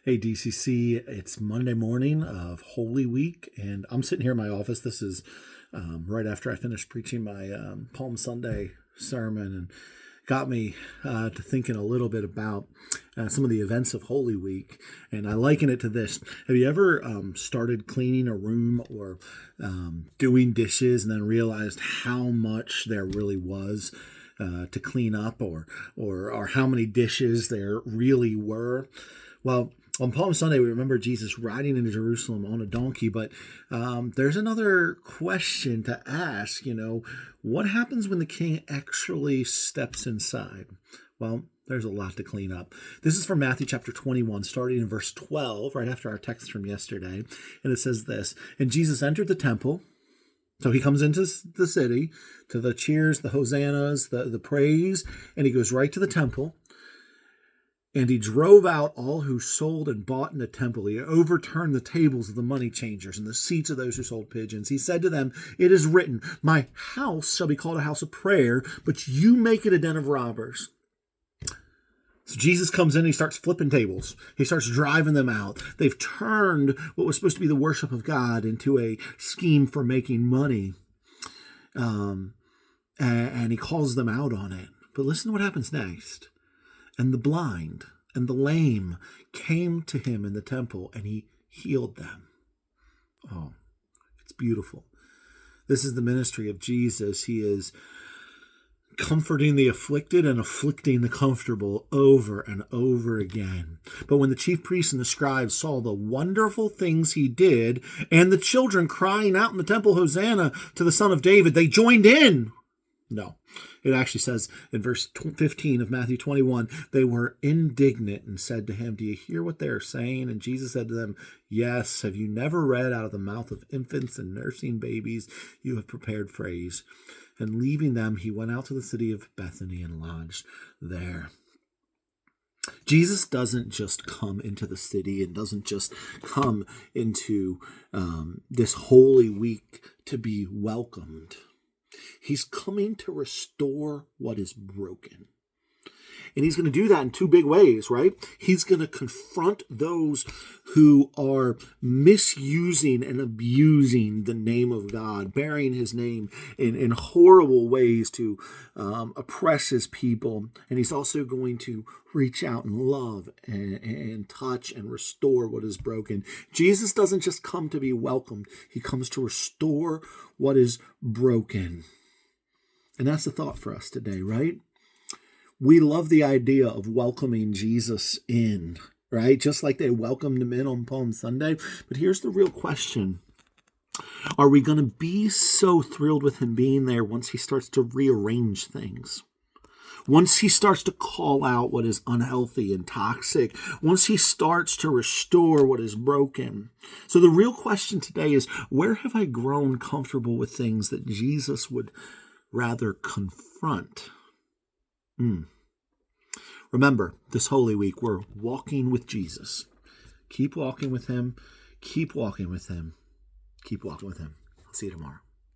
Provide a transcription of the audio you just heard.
Hey, DCC, it's Monday morning of Holy Week, and I'm sitting here in my office. This is right after I finished preaching my Palm Sunday sermon, and got me to thinking a little bit about some of the events of Holy Week. And I liken it to this. Have you ever started cleaning a room or doing dishes and then realized how much there really was to clean up, or how many dishes there really were? Well, on Palm Sunday, we remember Jesus riding into Jerusalem on a donkey, but there's another question to ask, what happens when the king actually steps inside? Well, there's a lot to clean up. This is from Matthew chapter 21, starting in verse 12, right after our text from yesterday, and it says this: "And Jesus entered the temple." So he comes into the city, to the cheers, the hosannas, the praise, and he goes right to the temple. "And he drove out all who sold and bought in the temple. He overturned the tables of the money changers and the seats of those who sold pigeons. He said to them, 'It is written, my house shall be called a house of prayer, but you make it a den of robbers.'" So Jesus comes in and he starts flipping tables. He starts driving them out. They've turned what was supposed to be the worship of God into a scheme for making money. And he calls them out on it. But listen to what happens next. "And the blind and the lame came to him in the temple, and he healed them." Oh, it's beautiful. This is the ministry of Jesus. He is comforting the afflicted and afflicting the comfortable over and over again. But when the chief priests and the scribes saw the wonderful things he did, and the children crying out in the temple, "Hosanna to the Son of David," they joined in. No, it actually says in verse 15 of Matthew 21, they were indignant and said to him, "Do you hear what they are saying?" And Jesus said to them, "Yes, have you never read, out of the mouth of infants and nursing babies you have prepared praise?" And leaving them, he went out to the city of Bethany and lodged there. Jesus doesn't just come into the city and doesn't just come into this Holy Week to be welcomed. He's coming to restore what is broken. And he's going to do that in two big ways, right? He's going to confront those who are misusing and abusing the name of God, bearing his name in horrible ways to oppress his people. And he's also going to reach out and love and touch and restore what is broken. Jesus doesn't just come to be welcomed. He comes to restore what is broken. And that's the thought for us today, right? We love the idea of welcoming Jesus in, right? Just like they welcomed him in on Palm Sunday. But here's the real question. Are we going to be so thrilled with him being there once he starts to rearrange things? Once he starts to call out what is unhealthy and toxic, once he starts to restore what is broken. So the real question today is, where have I grown comfortable with things that Jesus would rather confront? Remember, this Holy Week, we're walking with Jesus. Keep walking with him. Keep walking with him. Keep walking with him. I'll see you tomorrow.